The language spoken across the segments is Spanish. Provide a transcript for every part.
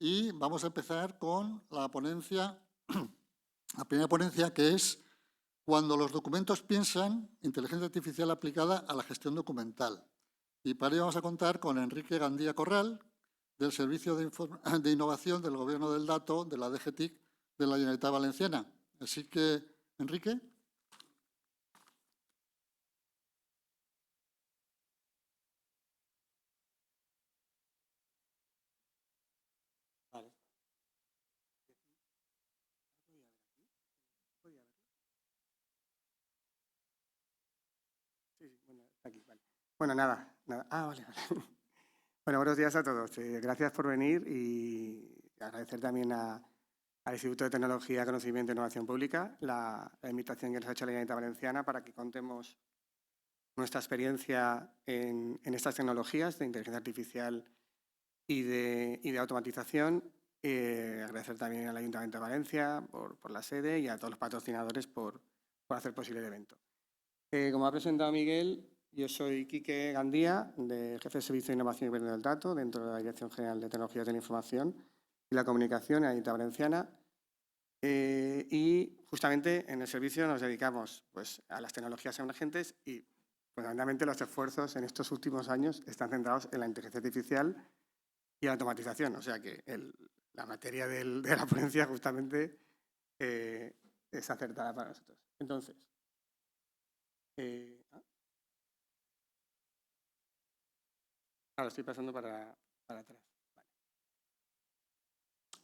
y vamos a empezar con la ponencia, la primera ponencia, que es cuando los documentos piensan, inteligencia artificial aplicada a la gestión documental. Y para ello vamos a contar con Enrique Gandía Corral, del Servicio de Innovación del Gobierno del Dato de la DGTIC de la Generalitat Valenciana. Así que, Enrique. Vale. Sí, bueno, está aquí, vale. Bueno, nada. Vale. Bueno, buenos días a todos. Gracias por venir y agradecer también al Instituto de Tecnología, Conocimiento e Innovación Pública la invitación que nos ha hecho la Generalitat Valenciana para que contemos nuestra experiencia en estas tecnologías de inteligencia artificial y de automatización. Agradecer también al Ayuntamiento de Valencia por la sede y a todos los patrocinadores por hacer posible el evento. Como ha presentado Miguel, yo soy Quique Gandía, jefe de Servicio de Innovación y Gobierno del Dato, dentro de la Dirección General de Tecnologías de la Información y la Comunicación en la Generalitat Valenciana. Y justamente en el servicio nos dedicamos pues, a las tecnologías emergentes y fundamentalmente los esfuerzos en estos últimos años están centrados en la inteligencia artificial y la automatización. O sea que la materia de la ponencia justamente es acertada para nosotros. Entonces, ahora estoy pasando para atrás.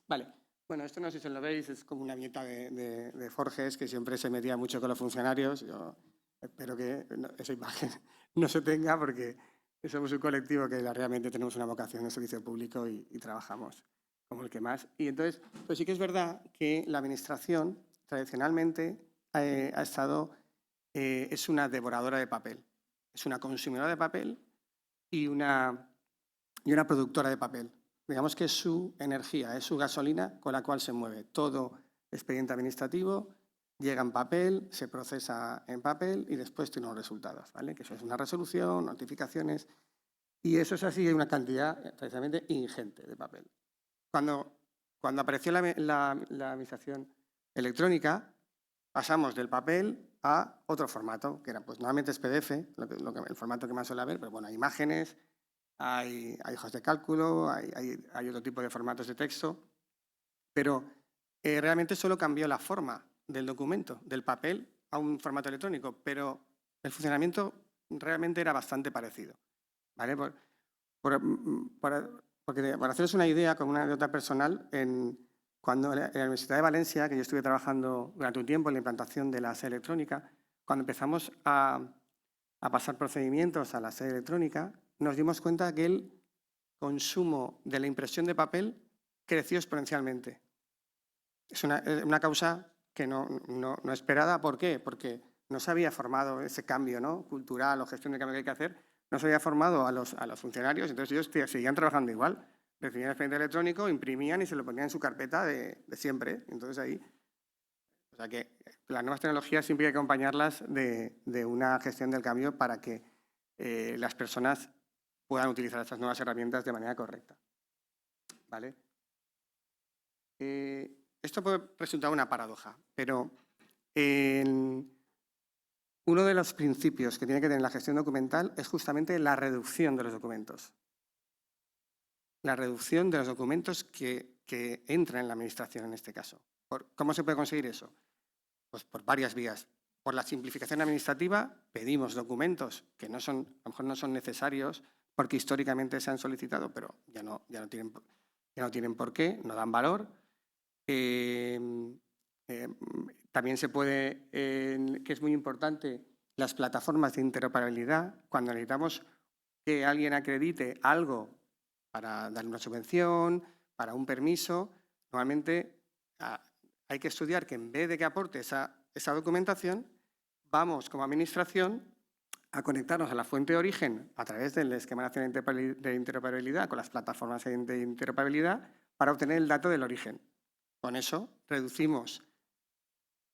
Vale. Bueno, esto no sé si lo veis, es como una viñeta de Forges, que siempre se metía mucho con los funcionarios. Yo espero que esa imagen no se tenga porque somos un colectivo que realmente tenemos una vocación de servicio público y trabajamos como el que más. Y entonces, pues sí que es verdad que la administración tradicionalmente es una devoradora de papel, es una consumidora de papel y una productora de papel. Digamos que es su energía, es su gasolina con la cual se mueve. Todo expediente administrativo llega en papel, se procesa en papel y después tiene los resultados, ¿vale? Que eso es una resolución, notificaciones, y eso es así, hay una cantidad precisamente ingente de papel. Cuando apareció la administración electrónica, pasamos del papel a otro formato, que era, pues normalmente es PDF, el formato que más suele haber, pero bueno, hay imágenes, hay hojas de cálculo, hay otro tipo de formatos de texto, pero realmente solo cambió la forma del documento, del papel a un formato electrónico, pero el funcionamiento realmente era bastante parecido. ¿Vale? Para haceros una idea, como una anécdota personal, cuando en la Universidad de Valencia, que yo estuve trabajando durante un tiempo en la implantación de la sede electrónica, cuando empezamos a pasar procedimientos a la sede electrónica, nos dimos cuenta que el consumo de la impresión de papel creció exponencialmente. Es una causa que no esperada. ¿Por qué? Porque no se había formado ese cambio, ¿no?, cultural o gestión de cambio que hay que hacer, no se había formado a los funcionarios, entonces ellos seguían trabajando igual. Recibían el expediente electrónico, imprimían y se lo ponían en su carpeta de siempre. Entonces ahí, o sea que las nuevas tecnologías siempre hay que acompañarlas de una gestión del cambio para que las personas puedan utilizar estas nuevas herramientas de manera correcta. ¿Vale? Esto puede resultar una paradoja, pero uno de los principios que tiene que tener la gestión documental es justamente la reducción de los documentos. La reducción de los documentos que entran en la administración en este caso. ¿Cómo se puede conseguir eso? Pues por varias vías. Por la simplificación administrativa pedimos documentos que a lo mejor no son necesarios porque históricamente se han solicitado, pero ya no tienen por qué, no dan valor. También se puede, que es muy importante, las plataformas de interoperabilidad. Cuando necesitamos que alguien acredite algo para dar una subvención, para un permiso, normalmente hay que estudiar que en vez de que aporte esa documentación, vamos como administración a conectarnos a la fuente de origen a través del esquema nacional de interoperabilidad con las plataformas de interoperabilidad para obtener el dato del origen. Con eso reducimos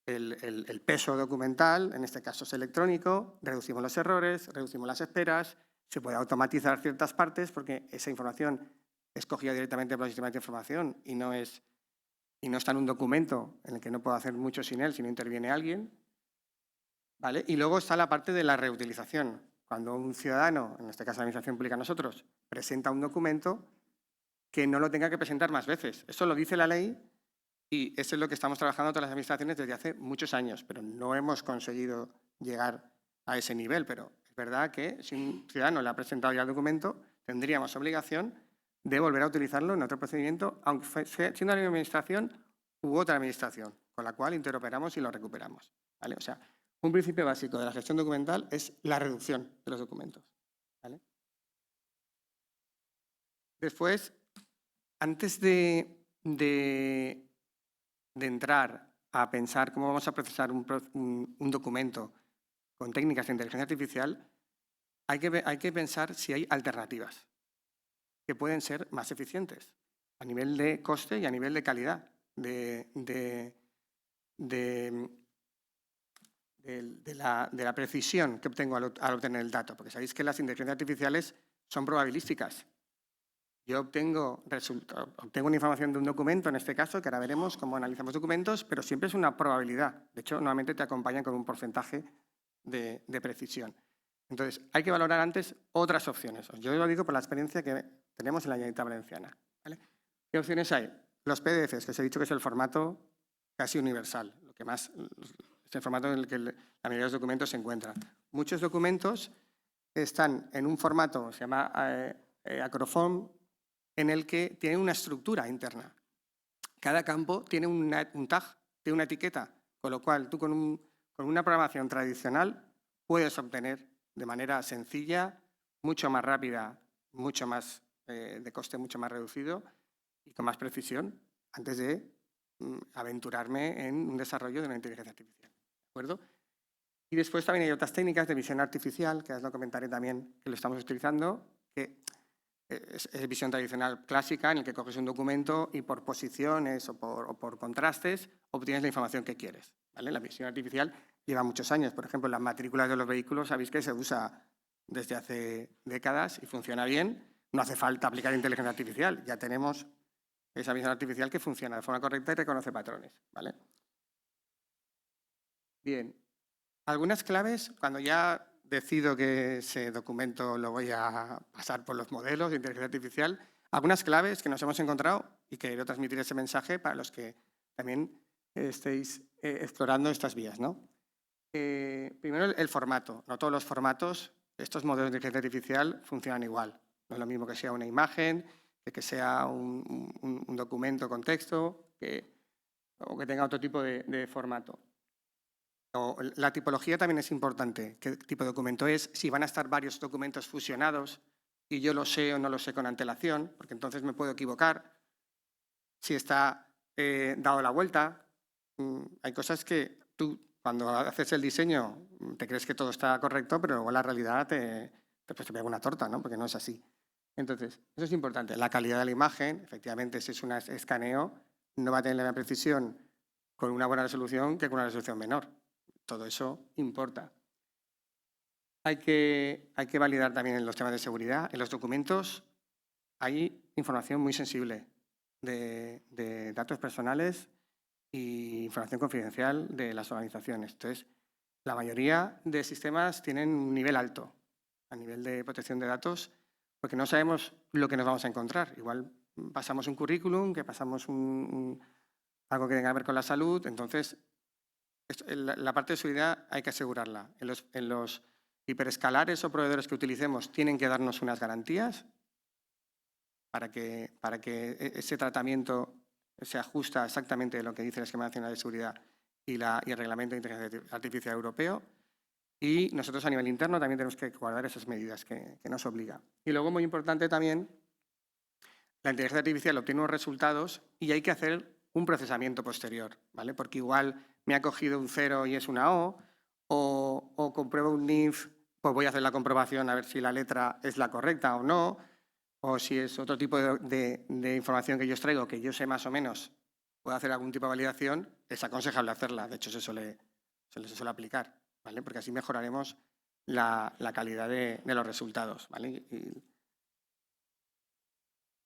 el peso documental, en este caso es electrónico, reducimos los errores, reducimos las esperas, se puede automatizar ciertas partes porque esa información es cogida directamente por los sistemas de información y no está en un documento en el que no puedo hacer mucho sin él si no interviene alguien, ¿vale? Y luego está la parte de la reutilización. Cuando un ciudadano, en este caso la Administración Pública nosotros, presenta un documento, que no lo tenga que presentar más veces. Eso lo dice la ley y eso es lo que estamos trabajando todas las administraciones desde hace muchos años, pero no hemos conseguido llegar a ese nivel. Pero es verdad que si un ciudadano le ha presentado ya el documento, tendríamos obligación de volver a utilizarlo en otro procedimiento, aunque sea siendo la misma administración u otra administración, con la cual interoperamos y lo recuperamos, ¿vale? O sea, un principio básico de la gestión documental es la reducción de los documentos, ¿vale? Después, antes de entrar a pensar cómo vamos a procesar un documento con técnicas de inteligencia artificial, hay que pensar si hay alternativas que pueden ser más eficientes a nivel de coste y a nivel de calidad de la precisión que obtengo al obtener el dato. Porque sabéis que las inteligencias artificiales son probabilísticas. Yo obtengo una información de un documento, en este caso, que ahora veremos cómo analizamos documentos, pero siempre es una probabilidad. De hecho, normalmente te acompañan con un porcentaje de precisión. Entonces, hay que valorar antes otras opciones. Yo lo digo por la experiencia que tenemos en la Generalitat Valenciana, ¿vale? ¿Qué opciones hay? Los PDFs, que os he dicho que es el formato casi universal, lo que más es el formato en el que la mayoría de los documentos se encuentran. Muchos documentos están en un formato, se llama Acroform, en el que tienen una estructura interna. Cada campo tiene un tag, tiene una etiqueta, con lo cual tú con una programación tradicional puedes obtener de manera sencilla, mucho más rápida, mucho más de coste mucho más reducido y con más precisión antes de aventurarme en un desarrollo de una inteligencia artificial. ¿De acuerdo? Y después también hay otras técnicas de visión artificial, que os lo comentaré también, que lo estamos utilizando, que es visión tradicional clásica, en el que coges un documento y por posiciones o por contrastes obtienes la información que quieres, ¿vale? La visión artificial lleva muchos años. Por ejemplo, las matrículas de los vehículos sabéis que se usa desde hace décadas y funciona bien. No hace falta aplicar inteligencia artificial. Ya tenemos esa visión artificial que funciona de forma correcta y reconoce patrones, ¿vale? Bien. Algunas claves, cuando ya decido que ese documento lo voy a pasar por los modelos de inteligencia artificial, algunas claves que nos hemos encontrado y que quiero transmitir ese mensaje para los que también estéis explorando estas vías, ¿no? Primero, el formato. No todos los formatos, estos modelos de inteligencia artificial funcionan igual. No es lo mismo que sea una imagen, que sea un documento con texto o que tenga otro tipo de formato. La tipología también es importante. ¿Qué tipo de documento es? Si van a estar varios documentos fusionados y yo lo sé o no lo sé con antelación, porque entonces me puedo equivocar. Si está dado la vuelta, hay cosas que tú, cuando haces el diseño, te crees que todo está correcto, pero luego la realidad te pega una torta, ¿no? Porque no es así. Entonces, eso es importante. La calidad de la imagen, efectivamente, si es un escaneo, no va a tener la misma precisión con una buena resolución que con una resolución menor. Todo eso importa. Hay que validar también en los temas de seguridad. En los documentos hay información muy sensible de datos personales e información confidencial de las organizaciones. Entonces, la mayoría de sistemas tienen un nivel alto a nivel de protección de datos porque no sabemos lo que nos vamos a encontrar. Igual pasamos un currículum, que pasamos algo que tenga que ver con la salud, entonces la parte de seguridad hay que asegurarla. En los hiperescalares o proveedores que utilicemos tienen que darnos unas garantías para que ese tratamiento se ajusta exactamente a lo que dice el Esquema Nacional de Seguridad y el Reglamento de Inteligencia Artificial Europeo. Y nosotros a nivel interno también tenemos que guardar esas medidas que nos obliga. Y luego, muy importante también, la inteligencia artificial obtiene unos resultados y hay que hacer un procesamiento posterior, ¿vale? Porque igual me ha cogido un 0 y es una o compruebo un NIF, pues voy a hacer la comprobación a ver si la letra es la correcta o no, o si es otro tipo de información que yo os traigo, que yo sé más o menos, puedo hacer algún tipo de validación, es aconsejable hacerla. De hecho, se suele aplicar, ¿vale? Porque así mejoraremos la calidad de los resultados, ¿vale?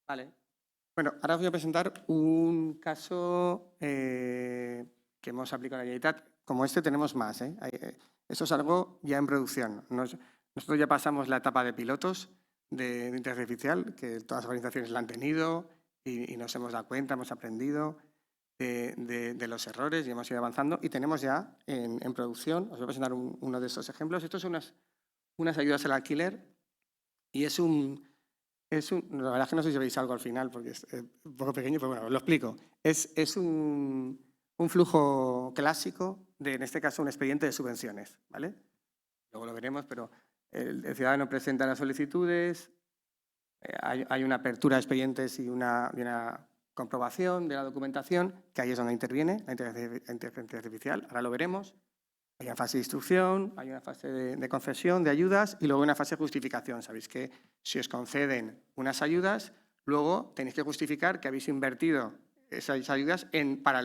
Vale. Bueno, ahora os voy a presentar un caso que hemos aplicado en la Generalitat. Como este tenemos más. Esto es algo ya en producción. Nosotros ya pasamos la etapa de pilotos de inteligencia artificial, que todas las organizaciones la han tenido y nos hemos dado cuenta, hemos aprendido de los errores y hemos ido avanzando. Y tenemos ya en producción, os voy a presentar uno de estos ejemplos. Estos son unas ayudas al alquiler y la verdad es que no sé si veis algo al final porque es un poco pequeño, pero bueno, os lo explico. Es un flujo clásico de, en este caso, un expediente de subvenciones, ¿vale? Luego lo veremos, pero el ciudadano presenta las solicitudes, hay una apertura de expedientes y una comprobación de la documentación, que ahí es donde interviene la inteligencia artificial, ahora lo veremos. Hay una fase de instrucción, hay una fase de concesión de ayudas y luego una fase de justificación. Sabéis que si os conceden unas ayudas, luego tenéis que justificar que habéis invertido esas ayudas para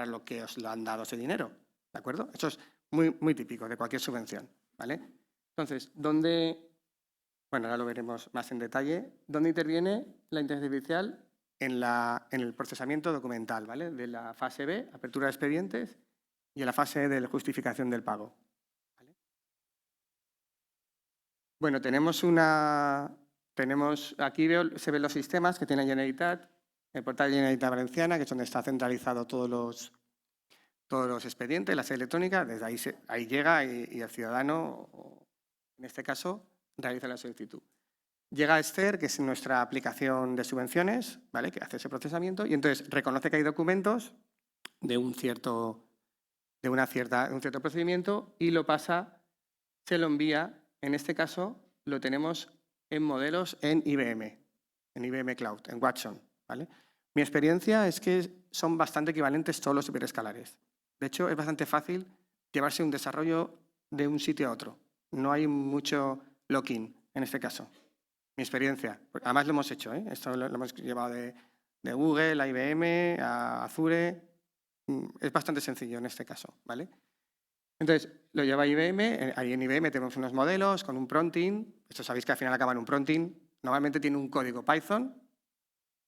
lo que os lo han dado ese dinero. ¿De acuerdo? Eso es muy típico de cualquier subvención. ¿Vale? Entonces, bueno, ahora lo veremos más en detalle. ¿Dónde interviene la inteligencia artificial? En el procesamiento documental, ¿vale? De la fase B, apertura de expedientes, y en la fase de la justificación del pago. ¿Vale? Bueno, aquí se ven los sistemas que tiene Generalitat, el portal de Generalitat Valenciana, que es donde está centralizado todos los expedientes, la sede electrónica, desde ahí llega y el ciudadano, en este caso, realiza la solicitud. Llega a Esther, que es nuestra aplicación de subvenciones, ¿vale? Que hace ese procesamiento y entonces reconoce que hay documentos de un cierto procedimiento y se lo envía, en este caso lo tenemos en modelos en IBM Cloud, en Watson. ¿Vale? Mi experiencia es que son bastante equivalentes todos los hiperescalares. De hecho, es bastante fácil llevarse un desarrollo de un sitio a otro. No hay mucho lock-in en este caso. Mi experiencia. Además lo hemos hecho. Esto lo hemos llevado de Google a IBM, a Azure. Es bastante sencillo en este caso, ¿vale? Entonces, lo lleva IBM, ahí en IBM tenemos unos modelos con un prompting, esto sabéis que al final acaban un prompting, normalmente tiene un código Python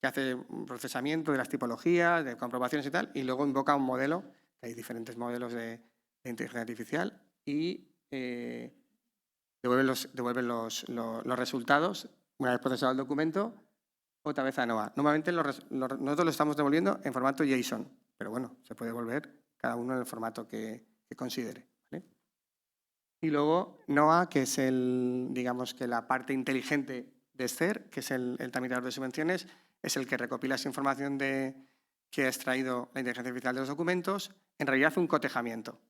que hace un procesamiento de las tipologías, de comprobaciones y tal, y luego invoca un modelo, que hay diferentes modelos de inteligencia artificial, y devuelven los resultados una vez procesado el documento, otra vez a NOAA. Normalmente nosotros lo estamos devolviendo en formato JSON, pero bueno, se puede devolver cada uno en el formato que considere. ¿Vale? Y luego NOAA, que es digamos que la parte inteligente de Esther, que es el tramitador de subvenciones, es el que recopila esa información que ha extraído la inteligencia artificial de los documentos, en realidad hace un cotejamiento.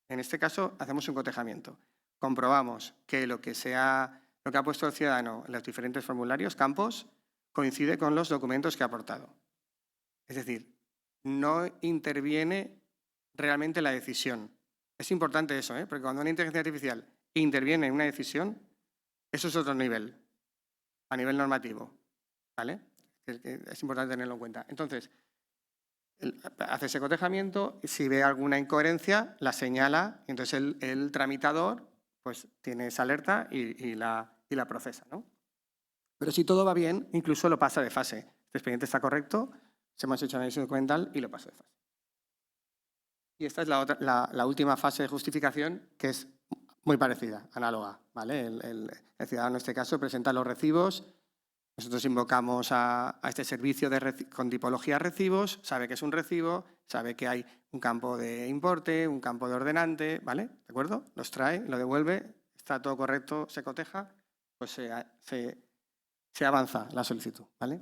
En este caso, hacemos un cotejamiento. Comprobamos que lo que ha puesto el ciudadano en los diferentes formularios, campos, coincide con los documentos que ha aportado. Es decir, no interviene realmente la decisión. Es importante eso, porque cuando una inteligencia artificial interviene en una decisión, eso es otro nivel, a nivel normativo. ¿Vale? Es importante tenerlo en cuenta. Entonces, hace ese cotejamiento, si ve alguna incoherencia, la señala, y entonces el tramitador pues, tiene esa alerta y la procesa, ¿no? Pero si todo va bien, incluso lo pasa de fase. Este expediente está correcto, se hemos hecho análisis documental y lo pasa de fase. Y esta es la última fase de justificación, que es muy parecida, análoga. ¿Vale? El ciudadano, en este caso, presenta los recibos. Nosotros invocamos a este servicio con tipología recibos, sabe que es un recibo, sabe que hay un campo de importe, un campo de ordenante, ¿vale? ¿De acuerdo? Los trae, lo devuelve, está todo correcto, se coteja, pues se avanza la solicitud, ¿vale?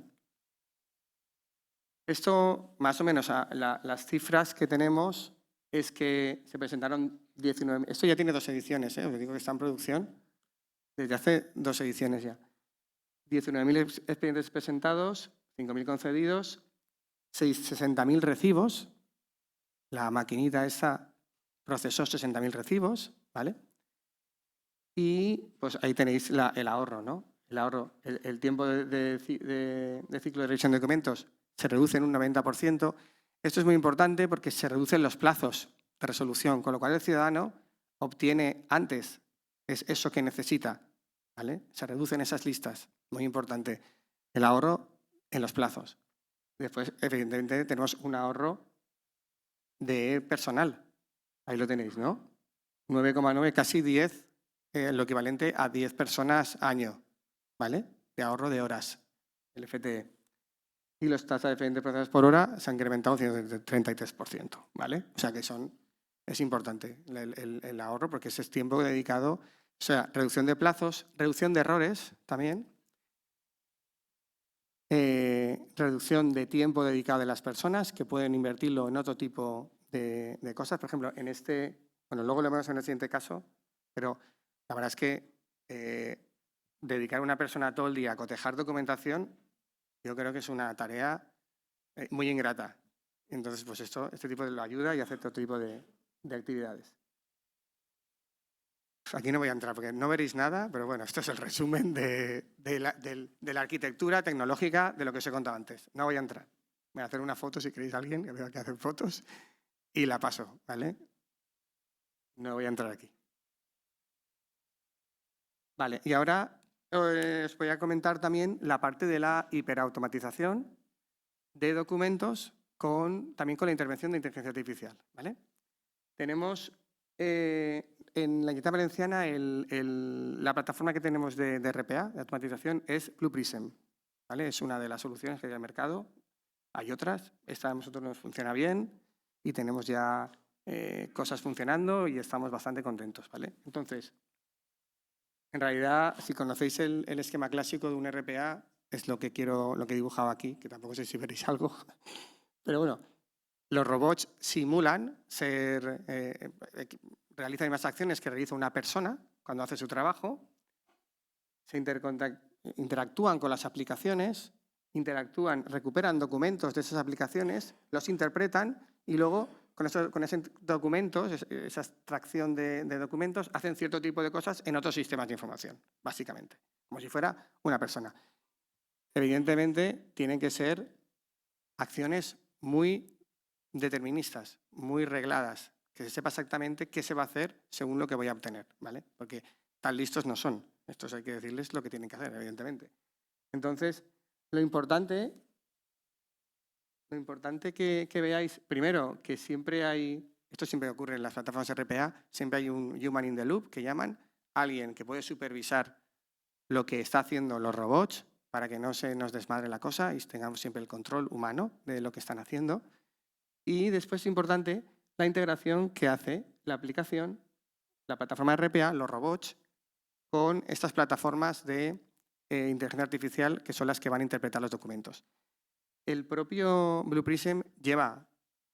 Esto, más o menos, las cifras que tenemos es que se presentaron 19... Esto ya tiene 2 ediciones, os digo que está en producción desde hace 2 ediciones ya. 19.000 expedientes presentados, 5.000 concedidos, 60.000 recibos. La maquinita esta procesó 60.000 recibos, ¿vale? Y pues ahí tenéis el ahorro, ¿no? El ahorro, el tiempo de ciclo de revisión de documentos se reduce en un 90%. Esto es muy importante porque se reducen los plazos de resolución, con lo cual el ciudadano obtiene antes eso que necesita, ¿vale? Se reducen esas listas, muy importante. El ahorro en los plazos. Después, evidentemente, tenemos un ahorro de personal. Ahí lo tenéis, ¿no? 9,9, casi 10, lo equivalente a 10 personas año, ¿vale? De ahorro de horas, el FTE. Y las tasas de procesos por hora se han incrementado un 33%, ¿vale? O sea que es importante el ahorro porque ese es tiempo dedicado, o sea, reducción de plazos, reducción de errores también, reducción de tiempo dedicado de las personas que pueden invertirlo en otro tipo de cosas. Por ejemplo, bueno, luego lo vemos en el siguiente caso, pero la verdad es que dedicar a una persona todo el día a cotejar documentación, yo creo que es una tarea muy ingrata. Entonces, pues este tipo de lo ayuda y hace otro tipo de actividades. Aquí no voy a entrar porque no veréis nada, pero bueno, esto es el resumen de la arquitectura tecnológica de lo que os he contado antes. No voy a entrar. Voy a hacer una foto si queréis alguien, que veo que hacen fotos, y la paso, ¿vale? No voy a entrar aquí. Vale, y ahora os voy a comentar también la parte de la hiperautomatización de documentos también con la intervención de inteligencia artificial, ¿vale? Tenemos en la Generalitat Valenciana la plataforma que tenemos de RPA, de automatización, es Blue Prism, ¿vale? Es una de las soluciones que hay al mercado. Hay otras, esta a nosotros nos funciona bien y tenemos ya cosas funcionando y estamos bastante contentos, ¿vale? Entonces, en realidad, si conocéis el esquema clásico de un RPA, es lo que he dibujado aquí, que tampoco sé si veréis algo, pero bueno, los robots simulan realizan las mismas acciones que realiza una persona cuando hace su trabajo, se interactúan con las aplicaciones, recuperan documentos de esas aplicaciones, los interpretan y luego con esos documentos, esa extracción de documentos, hacen cierto tipo de cosas en otros sistemas de información, básicamente, como si fuera una persona. Evidentemente, tienen que ser acciones muy deterministas, muy regladas, que se sepa exactamente qué se va a hacer según lo que voy a obtener, ¿vale? Porque tan listos no son. Estos hay que decirles lo que tienen que hacer, evidentemente. Entonces, lo importante que veáis, primero, que siempre hay, esto siempre ocurre en las plataformas RPA, siempre hay un human in the loop, que llaman, alguien que puede supervisar lo que está haciendo los robots para que no se nos desmadre la cosa y tengamos siempre el control humano de lo que están haciendo. Y después es importante la integración que hace la aplicación, la plataforma RPA, los robots, con estas plataformas de inteligencia artificial que son las que van a interpretar los documentos. El propio Blue Prism lleva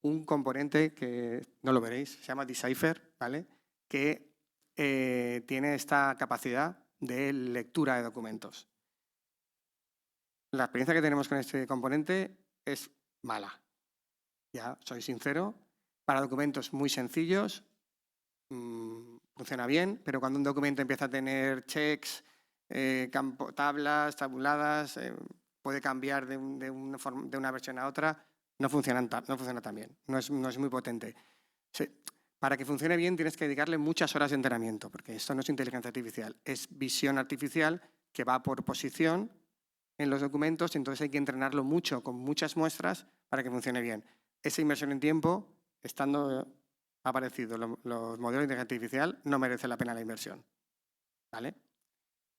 un componente que no lo veréis, se llama Decipher, ¿vale? Que tiene esta capacidad de lectura de documentos. La experiencia que tenemos con este componente es mala. Ya soy sincero, para documentos muy sencillos funciona bien, pero cuando un documento empieza a tener checks, tablas, tabuladas, puede cambiar de una versión a otra, no funciona tan bien, no es muy potente. Para que funcione bien tienes que dedicarle muchas horas de entrenamiento, porque esto no es inteligencia artificial, es visión artificial que va por posición en los documentos, entonces hay que entrenarlo mucho, con muchas muestras, para que funcione bien. Esa inversión en tiempo, estando aparecido los modelos de inteligencia artificial, no merece la pena la inversión, ¿vale?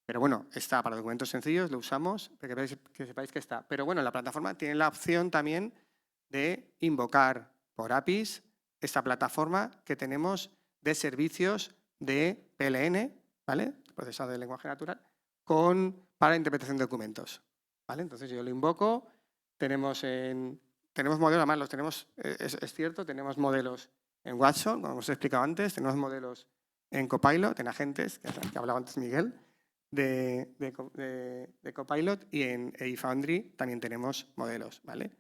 Pero bueno, está para documentos sencillos, lo usamos, para que sepáis que está. Pero bueno, la plataforma tiene la opción también de invocar por APIs esta plataforma que tenemos de servicios de PLN, ¿vale? Procesado de lenguaje natural, para interpretación de documentos, ¿vale? Entonces yo lo invoco, tenemos modelos, además los tenemos, es cierto, tenemos modelos en Watson, como os he explicado antes, tenemos modelos en Copilot, en agentes, que hablaba antes Miguel, de Copilot, y en AI Foundry también tenemos modelos, ¿vale?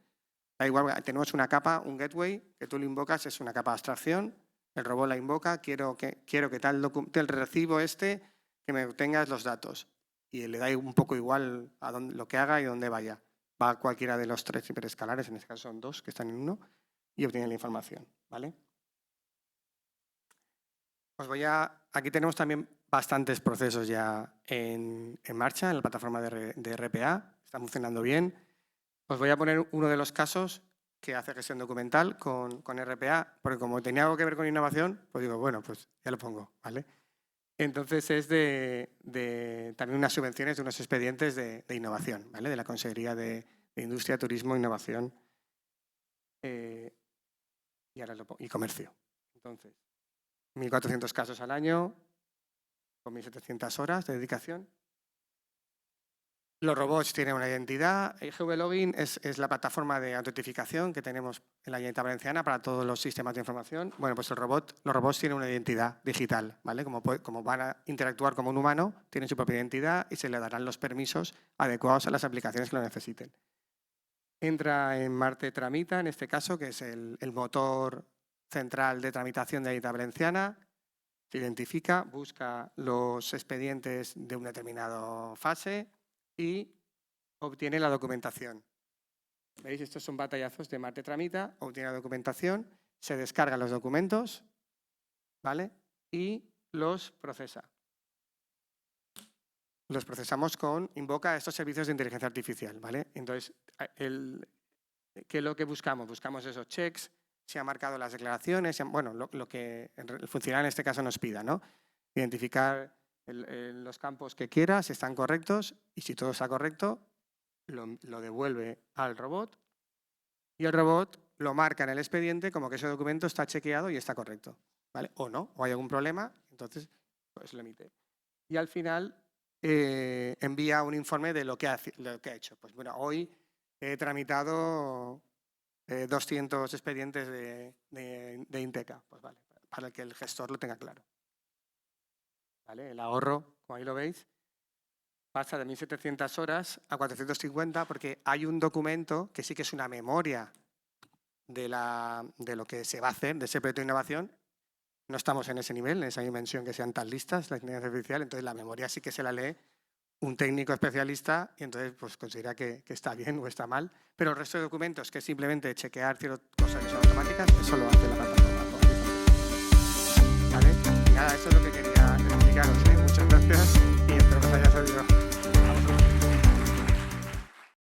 Da igual, tenemos una capa, un gateway, que tú lo invocas, es una capa de abstracción, el robot la invoca, quiero que tal recibo que me obtengas los datos. Y le da un poco igual a lo que haga y dónde vaya. Va a cualquiera de los 3 hiperescalares, en este caso son 2 que están en uno, y obtiene la información, ¿vale? Aquí tenemos también bastantes procesos ya en marcha en la plataforma de RPA, está funcionando bien. Os voy a poner uno de los casos que hace gestión documental con RPA, porque como tenía algo que ver con innovación, pues digo, bueno, pues ya lo pongo, ¿vale? Entonces es también unas subvenciones de unos expedientes de innovación, ¿vale? De la Consejería de Industria, Turismo, Innovación y Comercio. Entonces, 1.400 casos al año, con 1.700 horas de dedicación. Los robots tienen una identidad. GV Login es la plataforma de autentificación que tenemos en la Generalitat Valenciana para todos los sistemas de información. Bueno, pues los robots tienen una identidad digital, ¿vale? Como van a interactuar como un humano, tienen su propia identidad y se le darán los permisos adecuados a las aplicaciones que lo necesiten. Entra en Marte Tramita, en este caso, que es el motor central de tramitación de la Generalitat Valenciana. Se identifica, busca los expedientes de una determinada fase y obtiene la documentación. ¿Veis? Estos son batallazos de Marte Tramita, obtiene la documentación, se descargan los documentos, ¿vale? Y los procesa. Los procesamos invoca estos servicios de inteligencia artificial, ¿vale? Entonces, ¿qué es lo que buscamos? Buscamos esos checks, se han marcado las declaraciones, bueno, lo que el funcionario en este caso nos pida, ¿no? Identificar los campos que quiera, si están correctos, y si todo está correcto, lo devuelve al robot y el robot lo marca en el expediente como que ese documento está chequeado y está correcto, ¿vale? O no, o hay algún problema, entonces pues lo emite. Y al final envía un informe de lo que ha hecho. Pues bueno, hoy he tramitado 200 expedientes de Inteca, pues vale, para que el gestor lo tenga claro. ¿Vale? El ahorro, como ahí lo veis, pasa de 1.700 horas a 450 porque hay un documento que sí que es una memoria de lo que se va a hacer, de ese proyecto de innovación. No estamos en ese nivel, en esa dimensión que sean tan listas, la inteligencia artificial, entonces la memoria sí que se la lee un técnico especialista y entonces pues considera que está bien o está mal, pero el resto de documentos, que es simplemente chequear ciertas cosas que son automáticas, eso lo hace la plataforma. ¿Vale? Y nada, eso es lo que quería explicaros. Muchas gracias y espero que os haya servido.